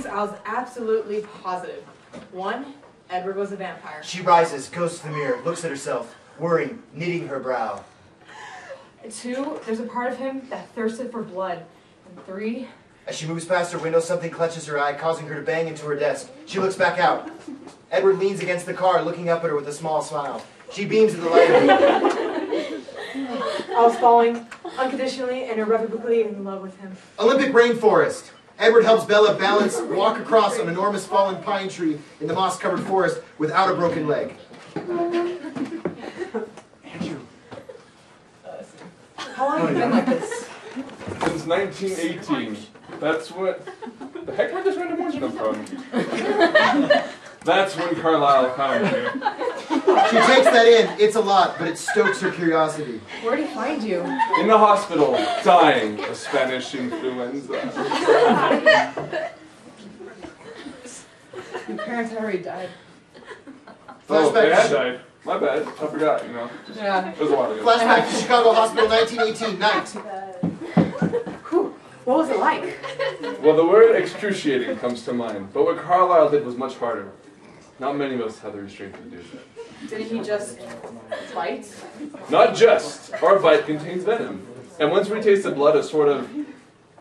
I was absolutely positive. 1, Edward was a vampire. She rises, goes to the mirror, looks at herself, worrying, knitting her brow. 2, there's a part of him that thirsted for blood. And 3, As she moves past her window, something clutches her eye, causing her to bang into her desk. She looks back out. Edward leans against the car, looking up at her with a small smile. She beams at the light of me. I was falling unconditionally and irrevocably in love with him. Olympic rainforest. Edward helps Bella walk across an enormous fallen pine tree in the moss-covered forest without a broken leg. Andrew. How long have you been like this? Since 1918. That's what... The heck where this random ones come from? That's when Carlisle found me. She takes that in. It's a lot, but it stokes her curiosity. Where did he find you? In the hospital, dying of Spanish influenza. Your parents had already died. Oh, they had Flashback. died. My bad. I forgot, you know. Yeah. It was a while ago. Flashback to Chicago Hospital, 1918, night. Whew. What was it like? Well, the word excruciating comes to mind, but what Carlisle did was much harder. Not many of us have the restraint to do that. Didn't he just bite? Not just. Our bite contains venom. And once we taste the blood, a sort of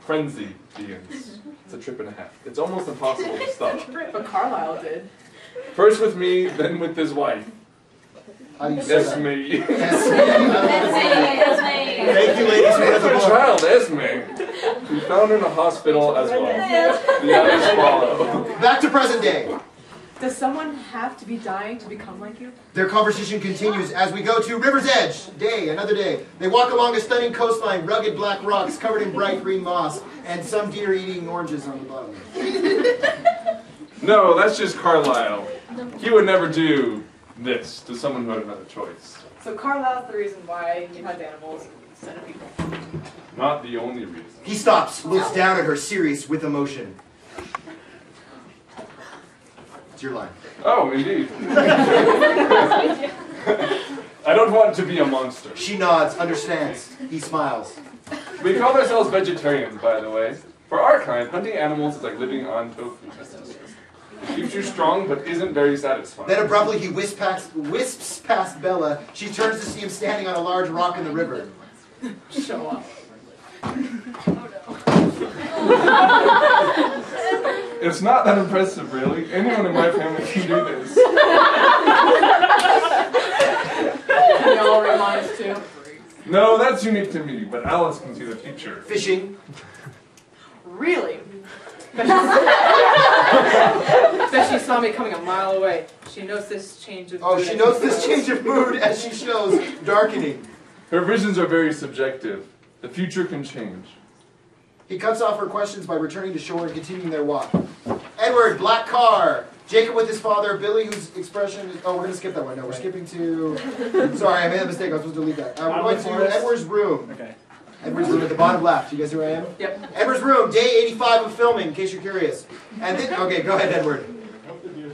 frenzy begins. It's a trip and a half. It's almost impossible to stop. But Carlisle did. First with me, then with his wife. How do you say that? Esme. Esme. Thank you, ladies, for Her the book. child, Esme. We found her in a hospital as well. The others follow. Back to present day. Does someone have to be dying to become like you? Their conversation continues as we go to River's Edge. Day, another day. They walk along a stunning coastline, rugged black rocks covered in bright green moss, and some deer eating oranges on the bottom. No, that's just Carlisle. He would never do this to someone who had another choice. So Carlisle's the reason why you had animals instead of people. Not the only reason. He stops, looks down at her, serious with emotion. It's your line. Oh, indeed. I don't want to be a monster. She nods, understands. He smiles. We call ourselves vegetarians, by the way. For our kind, hunting animals is like living on tofu. It keeps you strong, but isn't very satisfying. Then abruptly he wisps past Bella. She turns to see him standing on a large rock in the river. Show up. It's not that impressive, really. Anyone in my family can do this. Can y'all remind us too? No, that's unique to me, but Alice can see the future. Fishing. Really? Bet she saw me coming a mile away. She knows this change of mood. Oh, she notes this change of mood as she shows darkening. Her visions are very subjective. The future can change. He cuts off her questions by returning to shore and continuing their walk. Edward, black car. Jacob with his father. Billy, whose expression is... Oh, we're going to skip that one. No, we're skipping to... Sorry, I made a mistake. I was supposed to delete that. We're going to Edward's room. Okay. Edward's room at the bottom left. You guys see where I am? Yep. Edward's room, day 85 of filming, in case you're curious. And then... Okay, go ahead, Edward.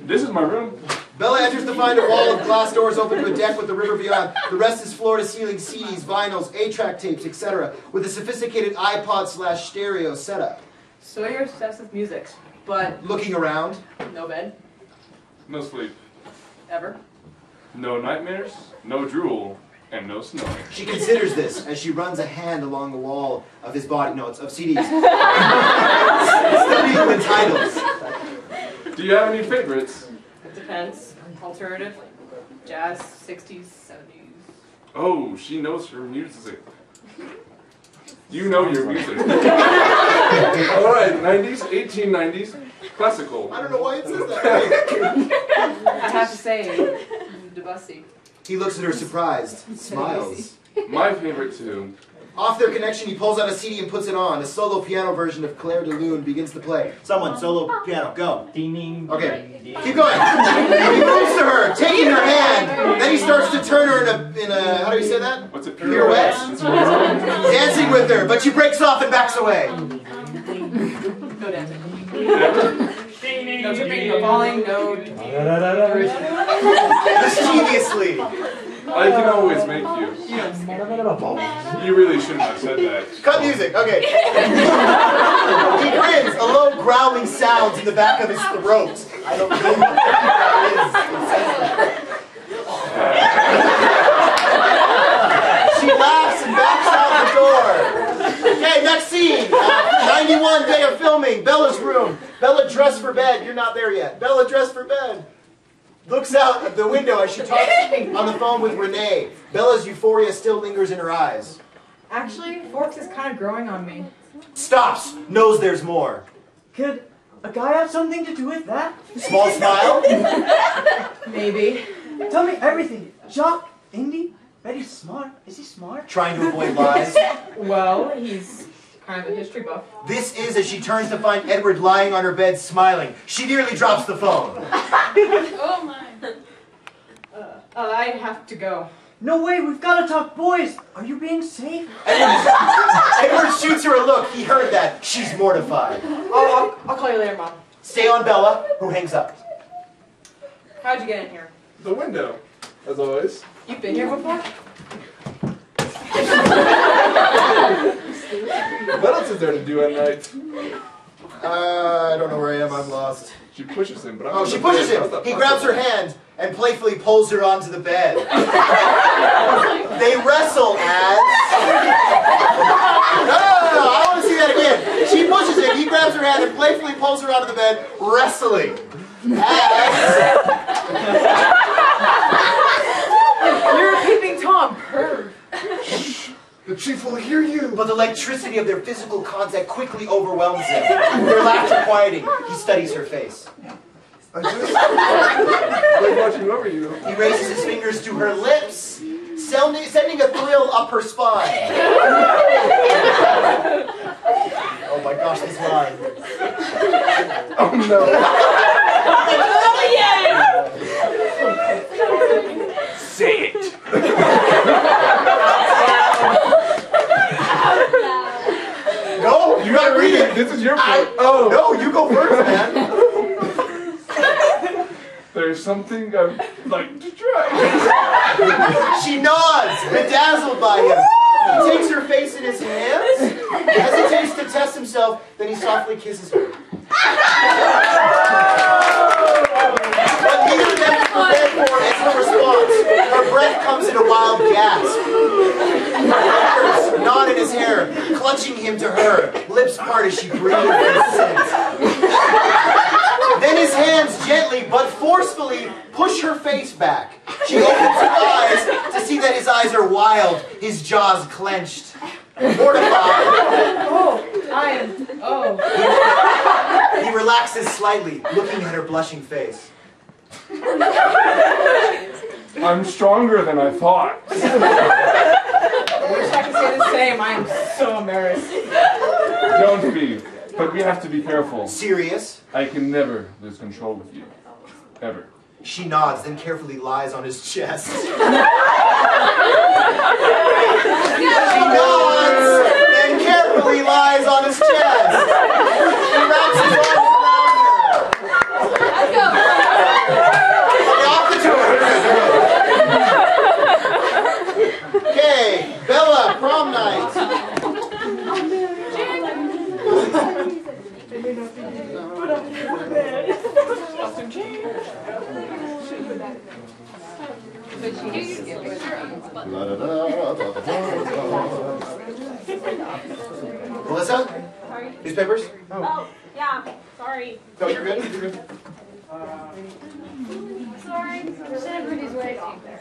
This is my room. Bella enters to find a wall of glass doors open to a deck with the river beyond. The rest is floor-to-ceiling CDs, vinyls, 8-track tapes, etc. with a sophisticated iPod/stereo setup. So you're obsessed with music, but Looking around. no bed? No sleep. Ever? No nightmares. No drool. And no snoring. She considers this as she runs a hand along the wall of his body notes of CDs. Studying the titles. Do you have any favorites? It depends. Alternative, jazz, 60s, 70s. Oh, she knows her music. You know your music. Alright, 90s, 1890s, classical. I don't know why it says that. I have to say, Debussy. He looks at her surprised, smiles. My favorite too. Off their connection, he pulls out a CD and puts it on. A solo piano version of Claire de Lune begins to play. Someone, solo piano, go. Ding, ding. Okay, keep going. He moves to her, taking her hand. Then he starts to turn her in a how do you say that? What's a Pirouette. Dancing with her, but she breaks off and backs away. No dancing. Never? No tripping, no falling, no... Mischievously. I can always make you. You really shouldn't have said that. Cut music. Okay. He grins. A low growling sounds in the back of his throat. I don't know what that is. She laughs and backs out the door. Okay, next scene. 91 day of filming. Bella's room. Bella dressed for bed. You're not there yet. Bella dressed for bed. Looks out at the window as she talks on the phone with Renee. Bella's euphoria still lingers in her eyes. Actually, Forks is kind of growing on me. Stops. Knows there's more. Could a guy have something to do with that? Small smile. Maybe. Tell me everything. Jock, Indy, Betty's smart. Is he smart? Trying to avoid lies. Well, he's kind of a history buff. This is as she turns to find Edward lying on her bed smiling. She nearly drops the phone. Oh my. I have to go. No way, we've got to talk boys. Are you being safe? Edward shoots her a look. He heard that. She's mortified. I'll call you later, Mom. Stay on Bella, who hangs up. How'd you get in here? The window, as always. You've been here before? What else is there to do at night? I don't know where I am. I'm lost. She pushes him, but I'm Oh, she pushes him. He grabs her hand and playfully pulls her onto the bed. They wrestle as... No, I want to see that again. She pushes him. He grabs her hand and playfully pulls her onto the bed, wrestling as... You're a peeping Tom. Perv. The chief will hear you. But the electricity of their physical contact quickly overwhelms him. Their laughter quieting. He studies her face. I just like watching over you. He raises his fingers to her lips, sending a thrill up her spine. Oh my gosh, this line. Oh no. Oh yeah. Say it. Go, you gotta read it. This is your part. Oh. No, you go first, man. There's something I'd like to try. She nods, bedazzled by him. He takes her face in his hands, hesitates to test himself, then he softly kisses her. What neither of them is prepared for is her response. Her breath comes in a wild gasp. Her fingers gnawed in his hair, clutching him to her. Lips part as she breathes his scent. Then his hands gently but forcefully push her face back. She opens her eyes to see that his eyes are wild, his jaws clenched. Mortified, he relaxes slightly, looking at her blushing face. I'm stronger than I thought. I wish I could say the same. I am so embarrassed. Don't be. But we have to be careful. Serious? I can never lose control with you. Ever. She nods, then carefully lies on his chest. She nods, then carefully lies on his chest. He wraps his arms around her. Okay, off the tour. Okay, Bella, prom night. Melissa? Sorry. Newspapers? Oh, yeah. Sorry. No, you're good. You're good. Sorry. Should have put his way off there.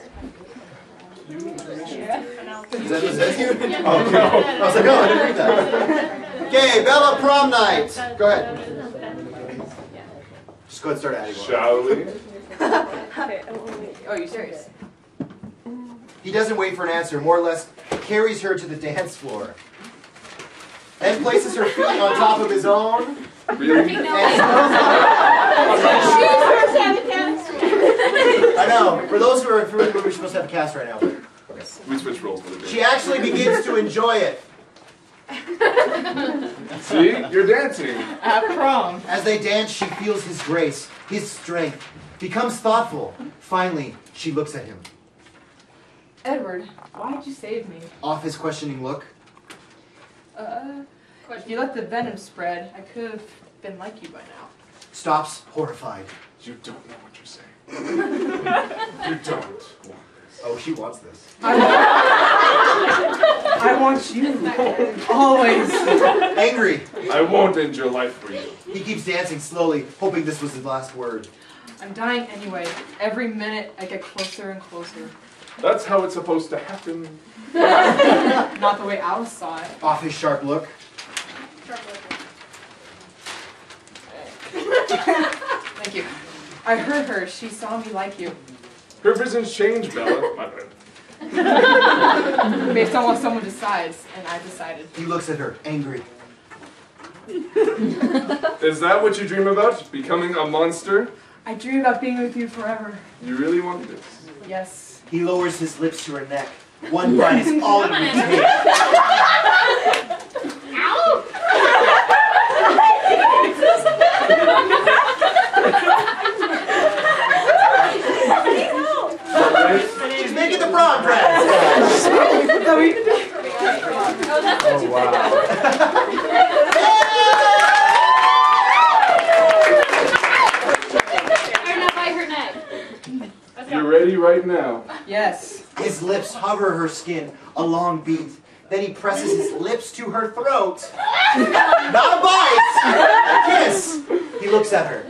Is that you? Oh, no. I was like, oh, I didn't read that. Okay, Bella, prom night. Go ahead. Just go ahead and start adding one. Shall we? Oh, you serious? He doesn't wait for an answer, more or less carries her to the dance floor. Then places her feet on top of his own. Really? I know. For those who are familiar, we're supposed to have a cast right now. Okay. We switch roles for the day. She actually begins to enjoy it. See? You're dancing. At prom. As they dance, she feels his grace, his strength, becomes thoughtful. Finally, she looks at him. Edward, why'd you save me? Off his questioning look. If you let the venom spread, I could have been like you by now. Stops, horrified. You don't know what you're saying. You don't want this. Oh, she wants this. I want you. Always. Angry. I won't end your life for you. He keeps dancing slowly, hoping this was his last word. I'm dying anyway. Every minute I get closer and closer. That's how it's supposed to happen. Not the way Alice saw it. Off his sharp look. Thank you. I heard her. She saw me like you. Her visions change, Bella. My bad. Based on what someone decides, and I decided. He looks at her, angry. Is that what you dream about? Becoming a monster? I dream about being with you forever. You really want this? Yes. He lowers his lips to her neck. One bite is all it would take. Ow! She's making the progress! Oh, that's what you Wow. Or not by her neck. Let's You're go. ready right now. Yes. His lips hover her skin a long beat. Then he presses his lips to her throat. Not a bite! A kiss! He looks at her.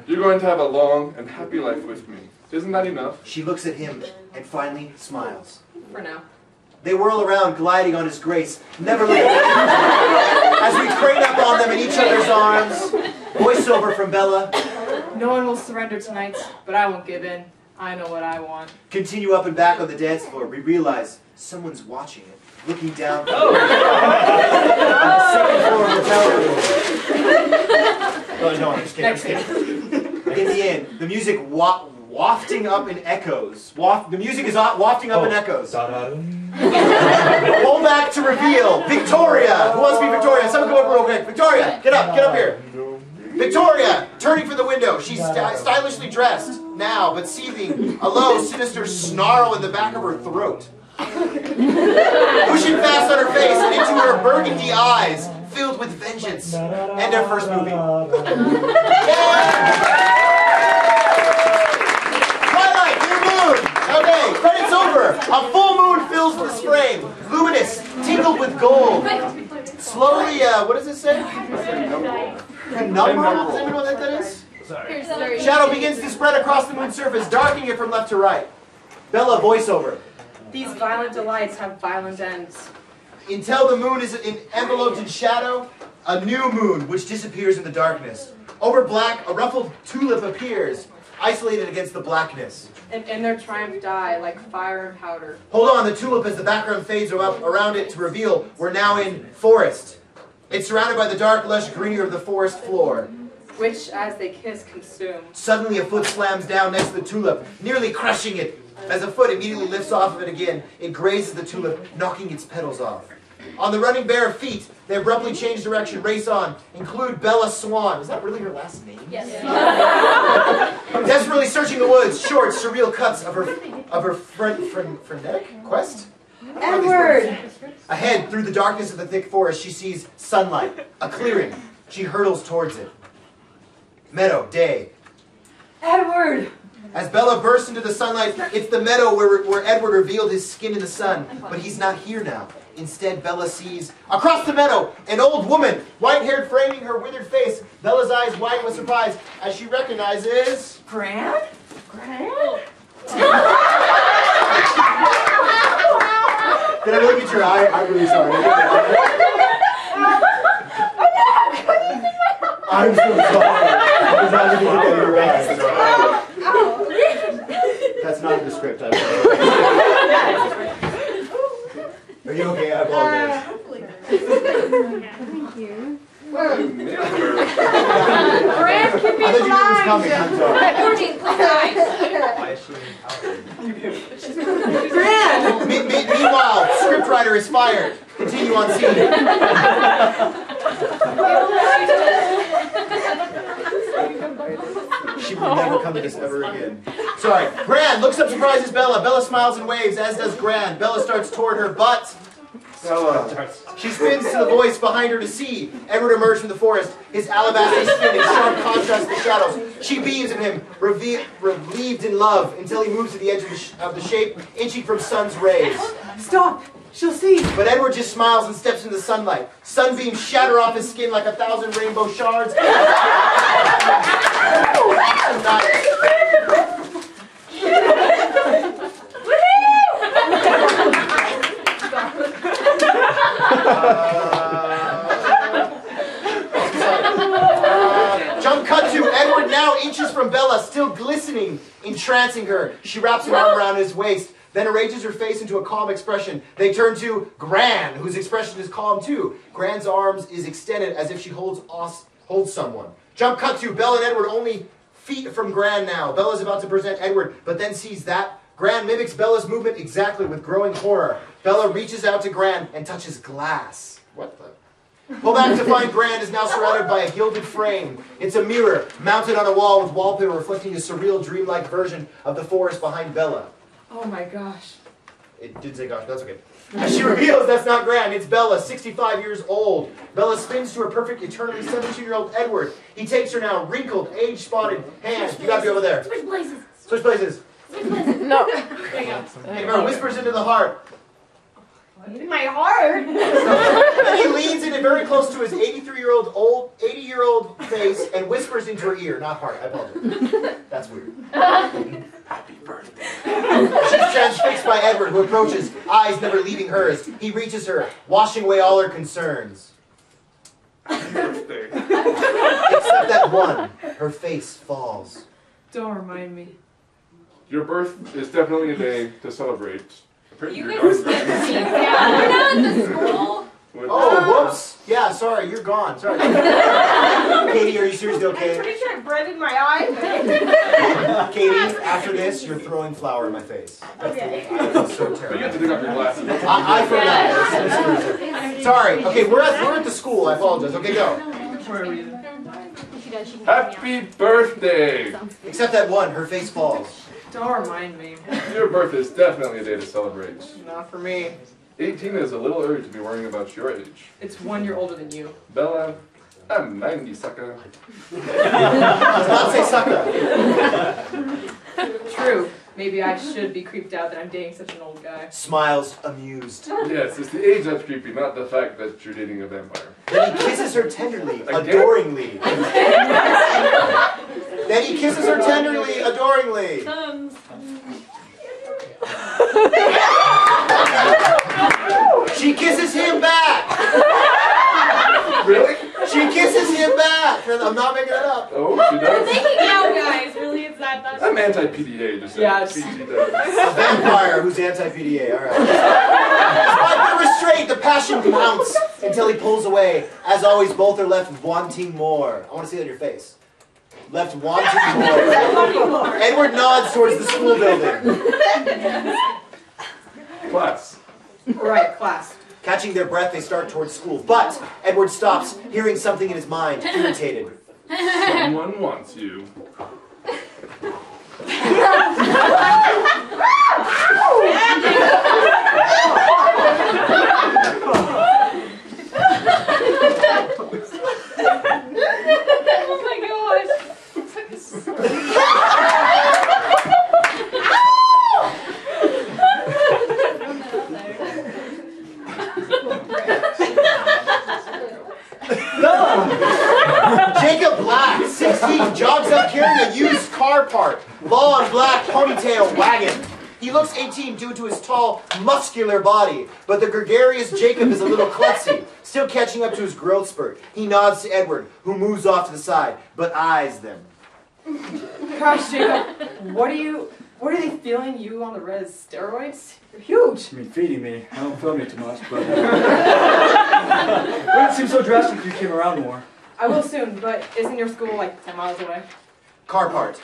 You're going to have a long and happy life with me. Isn't that enough? She looks at him and finally smiles. For now. They whirl around, gliding on his grace, never looking at him. As we crane up on them in each other's arms. Voiceover from Bella. No one will surrender tonight, but I won't give in. I know what I want. Continue up and back on the dance floor. We realize someone's watching it, looking down on the second floor of the hotel room. Oh, no, I'm just kidding. Next thing. In the end, the music wafting up in echoes. The music is wafting up in echoes. Pull back to reveal. Victoria! Who wants to be Victoria? Someone go up real quick. Victoria, get up here. Victoria, turning from the window. She's stylishly dressed now, but seething a low, sinister snarl in the back of her throat. Pushing fast on her face and into her burgundy eyes, filled with vengeance. End of first movie. Twilight, new moon. Okay, credits over. A full moon fills this frame, luminous, tingled with gold. Slowly, what does it say? Penumbral? Does anyone know what that is? Shadow begins to spread across the moon's surface, darkening it from left to right. Bella, voiceover. These violent delights have violent ends. Until the moon is enveloped in shadow, a new moon which disappears in the darkness. Over black, a ruffled tulip appears, isolated against the blackness. And in their triumph die like fire and powder. Hold on, the tulip as the background fades around it to reveal we're now in forest. It's surrounded by the dark, lush greenery of the forest floor. Which, as they kiss, consume. Suddenly a foot slams down next to the tulip, nearly crushing it. As a foot immediately lifts off of it again, it grazes the tulip, knocking its petals off. On the running bare feet, they abruptly change direction, race on, include Bella Swan. Is that really her last name? Yes. Desperately searching the woods, short, surreal cuts of her frenetic quest? Edward! Ahead, through the darkness of the thick forest, she sees sunlight, a clearing. She hurtles towards it. Meadow, day. Edward! As Bella bursts into the sunlight, it's the meadow where Edward revealed his skin in the sun. But he's not here now. Instead, Bella sees, across the meadow, an old woman, white-haired, framing her withered face. Bella's eyes widen with surprise as she recognizes... Gran? Gran? Did I look at your eye? I'm really sorry. I'm so sorry. I was not looking at your eyes. That's not in the script. Are you okay? I apologize. Thank you. You nailed her. Brand can be I thought you knew it was coming. I'm sorry. Gran! Meanwhile, scriptwriter is fired. Continue on scene. She will never come to this ever again. Sorry. Gran looks up, surprises Bella. Bella smiles and waves, as does Gran. Bella starts toward her, but she spins to the voice behind her to see Edward emerge from the forest, his alabaster skin in sharp contrast to the shadows. She beams at him, relieved in love, until he moves to the edge of the shape, inching from sun's rays. Stop! She'll see! But Edward just smiles and steps into the sunlight. Sunbeams shatter off his skin like 1,000 rainbow shards. Jump cut to Edward now inches from Bella, still glistening, entrancing her. She wraps her arm around his waist, then arranges her face into a calm expression. They turn to Gran, whose expression is calm too. Gran's arms is extended as if she holds someone. Jump cut to Bella and Edward only feet from Gran now. Bella's about to present Edward, but then sees that. Gran mimics Bella's movement exactly with growing horror. Bella reaches out to Gran and touches glass. What the? Pull back to find Gran is now surrounded by a gilded frame. It's a mirror mounted on a wall with wallpaper reflecting a surreal, dreamlike version of the forest behind Bella. Oh my gosh. It did say gosh, but that's okay. As she reveals that's not Gran, it's Bella, 65 years old. Bella spins to her perfect, eternally 17-year-old Edward. He takes her now, wrinkled, age-spotted hands. You gotta be over there. Switch places. Switch places. Switch places. No. There you go. Edward whispers into the heart. My heart. Then he leans in very close to his 80-year-old face and whispers into her ear. Not heart, I apologize. That's weird. Happy birthday. She's transfixed by Edward, who approaches, eyes never leaving hers. He reaches her, washing away all her concerns. Happy birthday. Except that one, her face falls. Don't remind me. Your birth is definitely a day to celebrate. You guys are skipping me. Yeah, we're not at the school. Oh, whoops. Yeah, sorry, you're gone. Sorry. Katie, are you seriously I'm okay? pretty sure I bread in my eye. Katie, after this, you're throwing flour in my face. Okay. I feel so But you have terrible. to dig up your glasses. I forgot. Sorry. Okay, we're at the school. I apologize. Okay, go. Happy birthday! Except that one, her face falls. Don't remind me. Your birth is definitely a day to celebrate. Not for me. 18 is a little early to be worrying about your age. It's 1 year older than you. Bella, I'm 90, sucker. Does not say sucker. True. Maybe I should be creeped out that I'm dating such an old guy. Smiles, amused. Yes, it's the age that's creepy, not the fact that you're dating a vampire. Then he kisses her tenderly, Again? adoringly. Then he kisses her tenderly, adoringly. She kisses him back. Really? She kisses him back. I'm not making it up. Oh, she does? Making out, guys. Really, it's that. I'm anti-PDA, just Yeah, saying. it's- PG does. A vampire who's anti-PDA. All right. Despite the restraint, the passion mounts until he pulls away. As always, both are left wanting more. I want to see that in your face. Left wanting more. Edward nods towards the school building. Class. Right, class. Catching their breath, they start towards school. But Edward stops, hearing something in his mind, irritated. Someone wants you. Oh my gosh. Jacob Black, 16, jogs up carrying a used car part. Long black ponytail wagon. He looks 18 due to his tall, muscular body, but the gregarious Jacob is a little klutzy, still catching up to his growth spurt. He nods to Edward, who moves off to the side, but eyes them. Gosh, Jacob, what are they feeling you on the res? Steroids? You're huge. You mean feeding me? I don't film you too much, but wouldn't seem so drastic if you came around more. I will soon, but isn't your school like 10 miles away? Car part.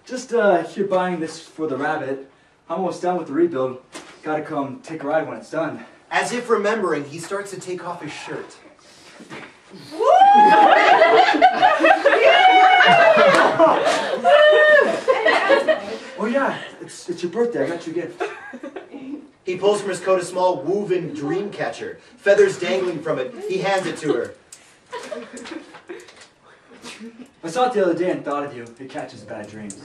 Just here buying this for the rabbit. I'm almost done with the rebuild. Gotta come take a ride when it's done. As if remembering, he starts to take off his shirt. What are It's your birthday. I got you a gift. He pulls from his coat a small woven dream catcher. Feathers dangling from it. He hands it to her. I saw it the other day and thought of you. It catches bad dreams.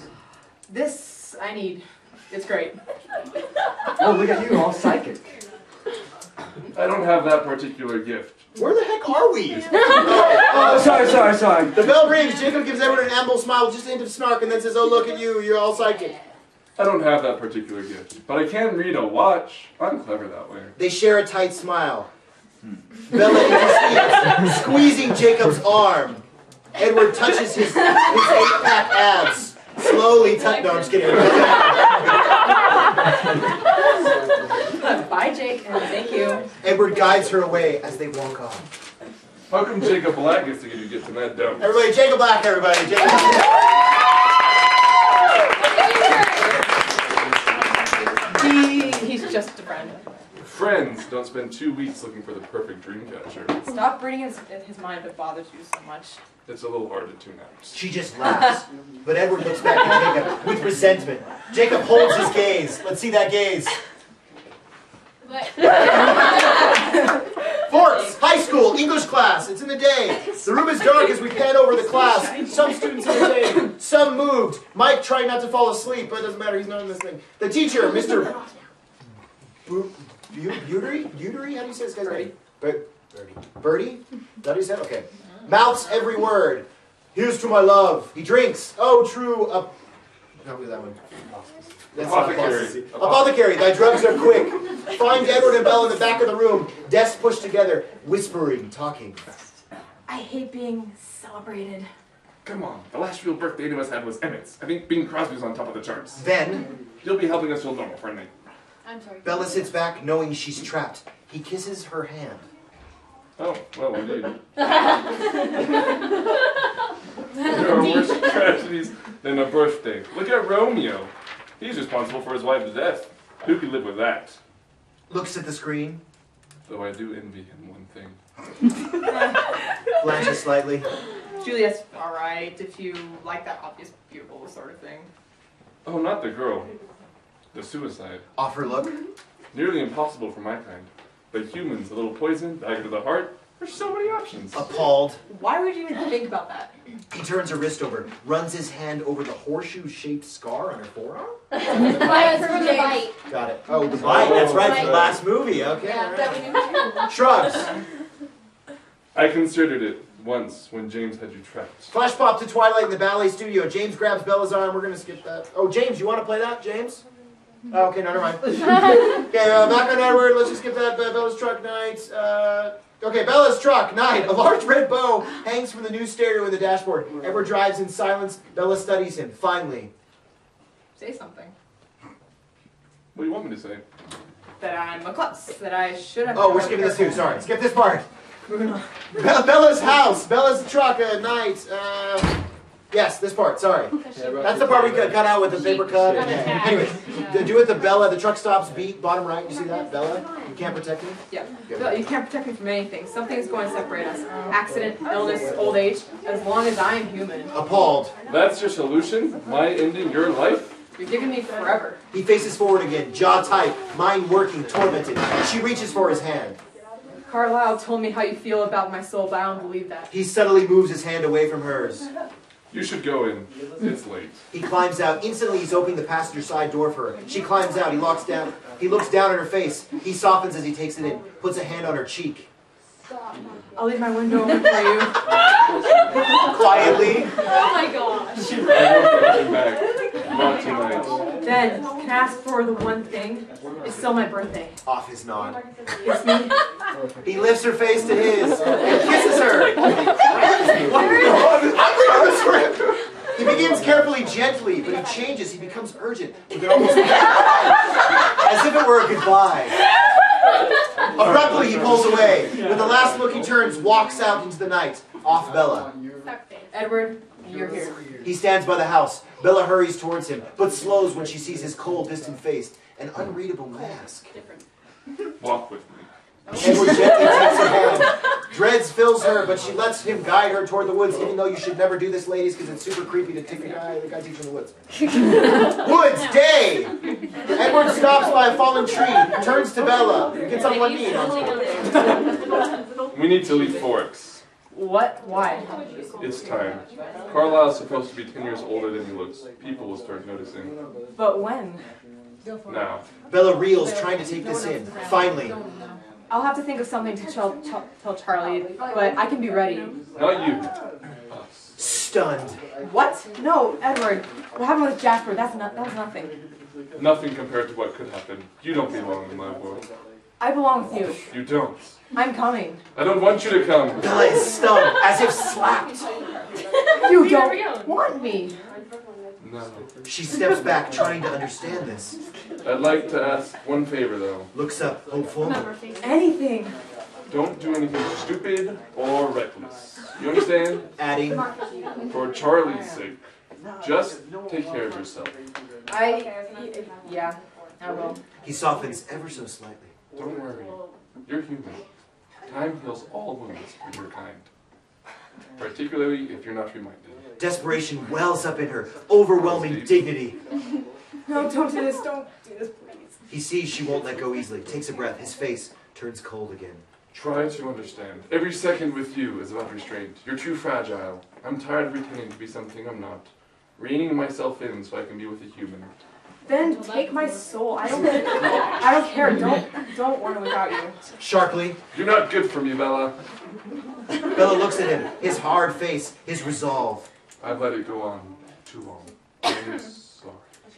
This I need. It's great. Oh, look at you, all psychic. I don't have that particular gift. Where the heck are we? Oh, sorry. The bell rings. Jacob gives Edward an amble smile, just a hint of snark, and then says, "Oh, look at you. You're all psychic." I don't have that particular gift, but I can read a watch. I'm clever that way. They share a tight smile. Bella intercedes, squeezing Jacob's arm. Edward touches his 8-pack abs. Slowly touch. No, I'm just kidding. Bye, Jake, and thank you. Edward guides her away as they walk off. How come Jacob Black gets to get to that dump? Everybody, Jacob Black, everybody. Jacob Black. He's just a friend. Friends don't spend 2 weeks looking for the perfect dream catcher. Stop reading his mind if it bothers you so much. It's a little hard to tune out. She just laughs. But Edward looks back at Jacob with resentment. Jacob holds his gaze. Let's see that gaze. Forks, high school, English class. It's in the day. The room is dark as we pan over the class. Some students in the day, some moved. Mike trying not to fall asleep, but it doesn't matter. He's not in this thing. The teacher, Mr. Butery? How do you say this guy's name? Birdie? Is that what he said? Okay. Mouths every word. Here's to my love. He drinks. Oh, true. No, that one. That's Apothecary. Apothecary. Thy drugs are quick. Find Edward and Belle in the back of the room. Desks pushed together. Whispering, talking. I hate being celebrated. Come on, the last real birthday any of us had was Emmett's. I think Bing Crosby's on top of the charts. Then, He'll be helping us feel normal for a night. I'm sorry. Bella sits back, knowing she's trapped. He kisses her hand. Oh, well, indeed. There are worse tragedies than a birthday. Look at Romeo. He's responsible for his wife's death. Who could live with that? Looks at the screen. Though I do envy him one thing. Blanches slightly. Juliet's alright if you like that obvious, beautiful sort of thing. Oh, not the girl. The suicide. Off her look. Nearly impossible for my kind. But humans, a little poison, dagger to the heart. There's so many options. Appalled. Why would you even think about that? He turns her wrist over, runs his hand over the horseshoe-shaped scar on her forearm. Bite. Got it. Oh, the bite. That's right, from the last movie. Okay. Yeah, all that right. we knew too. Shrugs. I considered it once when James had you trapped. Flash pop to Twilight in the ballet studio. James grabs Bella's arm. We're going to skip that. Oh, James, you want to play that, James? Oh, okay, no, never mind. Okay, back on Edward. Let's just skip that. Bella's truck night. Okay, Bella's truck night. A large red bow hangs from the new stereo in the dashboard. Edward drives in silence. Bella studies him. Finally. Say something. What do you want me to say? That I'm a klutz. That I should have. Oh, we're skipping this too. Sorry. Skip this part. Moving on. Bella's house. Bella's truck at night. Yes, this part. Sorry. That's the part we cut out with the paper cut. Anyway, do it the Bella. The truck stops. Beat. Bottom right. You see that? Bella. You can't protect me. Yeah. No, you can't protect me from anything. Something is going to separate us. Accident, illness, old age. As long as I am human. Appalled. That's your solution? My ending your life? You're giving me forever. He faces forward again. Jaw tight. Mind working. Tormented. She reaches for his hand. Carlisle told me how you feel about my soul, but I don't believe that. He subtly moves his hand away from hers. You should go in. It's late. He climbs out. Instantly, he's opening the passenger side door for her. She climbs out. He looks down at her face. He softens as he takes it in. Puts a hand on her cheek. I'll leave my window open for you. Quietly. Oh my gosh. I won't get you back. Not tonight. Then, can I ask for the one thing? It's still my birthday. Off his nod. Kiss me. He lifts her face to his and kisses her. He begins carefully, gently, but he changes. He becomes urgent. With an almost as if it were a goodbye. Abruptly, he pulls away. With the last look, he turns, walks out into the night. Off Bella. Edward, you're here. He stands by the house. Bella hurries towards him, but slows when she sees his cold, distant face. An unreadable mask. Walk with me. Edward gently takes her hand. Dreads fills her, but she lets him guide her toward the woods, even though you should never do this, ladies, because it's super creepy to take the guy teaching the woods. Woods, day! Edward stops by a fallen tree, turns to Bella, gets on one knee. We need to leave Forks. What? Why? It's time. Carlisle's supposed to be 10 years older than he looks. People will start noticing. But when? Now. Bella reels, trying to take this in. Finally. I'll have to think of something to tell Charlie, but I can be ready. Not you. Us. Stunned. What? No, Edward. What happened with Jasper? That was nothing. Nothing compared to what could happen. You don't belong in my world. I belong with you. You don't. I'm coming. I don't want you to come. Bella is stung, as if slapped. You don't want me. No. She steps back, trying to understand this. I'd like to ask one favor, though. Looks up, hopeful. Anything. Don't do anything stupid or reckless. You understand? Adding, For Charlie's sake, just take care of yourself. Yeah, I will. he softens ever so slightly. Don't worry. You're human. Time heals all wounds for your kind. Particularly if you're not reminded. Desperation wells up in her, overwhelming dignity. No, don't do this. Don't do this, please. He sees she won't let go easily, takes a breath, his face turns cold again. Try to understand. Every second with you is about restraint. You're too fragile. I'm tired of pretending to be something I'm not. Reining myself in so I can be with a human. Then take my soul. I don't care. Don't want it without you. Sharply, You're not good for me, Bella. Bella looks at him, his hard face, his resolve. I've let it go on too long. I'm sorry.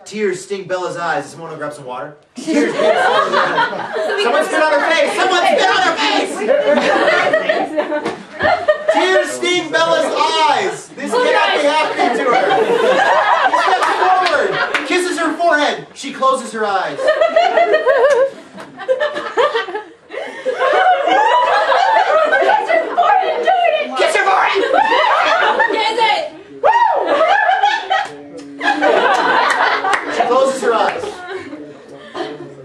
Tears sting Bella's eyes. Does someone want to grab some water? Tears sting Bella's eyes. Someone spit on her face! Someone spit on her face! Tears sting Bella's eyes! This cannot be happening to her! He steps forward, kisses her forehead. She closes her eyes. Kiss her forehead! Is it? She closes her eyes.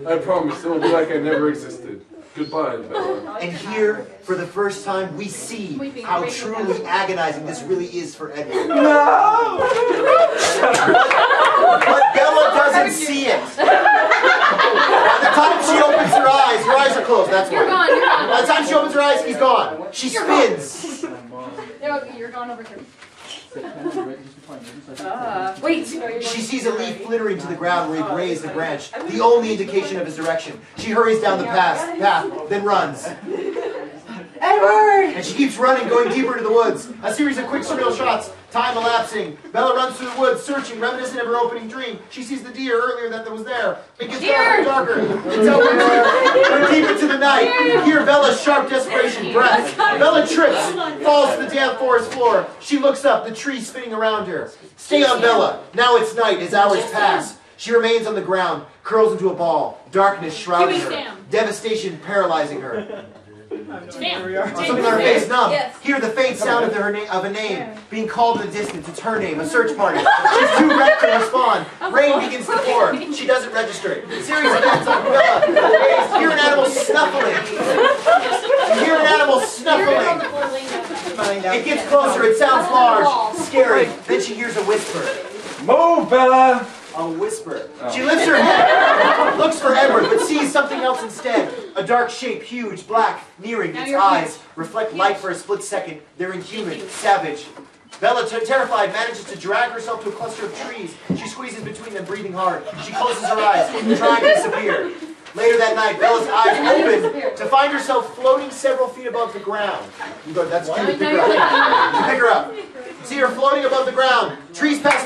I promise it will be like I never existed. Goodbye, Bella. And here, for the first time, we see how truly agonizing this really is for Edward. No! But Bella doesn't see it. By the time she opens her eyes are closed, that's why. You're gone. By the time she opens her eyes, he's gone. She spins. You're gone over here. Wait. She sees a leaf flittering to the ground where he grazed a branch, the only indication of his direction. She hurries down the path, then runs. Edward! And she keeps running, going deeper into the woods. A series of quick surreal shots, time elapsing. Bella runs through the woods, searching, reminiscent of her opening dream. She sees the deer earlier that was there. It gets darker and darker until we're deep into the night. Hear Bella's sharp desperation breath. Bella trips, falls to the damp forest floor. She looks up, the tree spinning around her. Stay on, Bella. Now it's night as hours pass. She remains on the ground, curls into a ball. Darkness shrouding her. Devastation paralyzing her. Something on her face numb. Yes. Hear the faint sound of a name being called in the distance. It's her name, a search party. She's too wrecked to respond. Rain begins to pour. She doesn't register it. Series of events on Bella. Hear an animal snuffling. You hear an animal snuffling. It gets closer. It sounds large, scary. Then she hears a whisper. Move, Bella! A whisper. She lifts her head, looks for Edward, but sees something else instead. A dark shape, huge, black, nearing. Its eyes reflect light for a split second. They're inhuman, savage. Bella, terrified, manages to drag herself to a cluster of trees. She squeezes between them, breathing hard. She closes her eyes, trying to disappear. Later that night, Bella's eyes open to find herself floating several feet above the ground. You go, that's cute. Pick her up. You pick her up. See her floating above the ground. Trees pass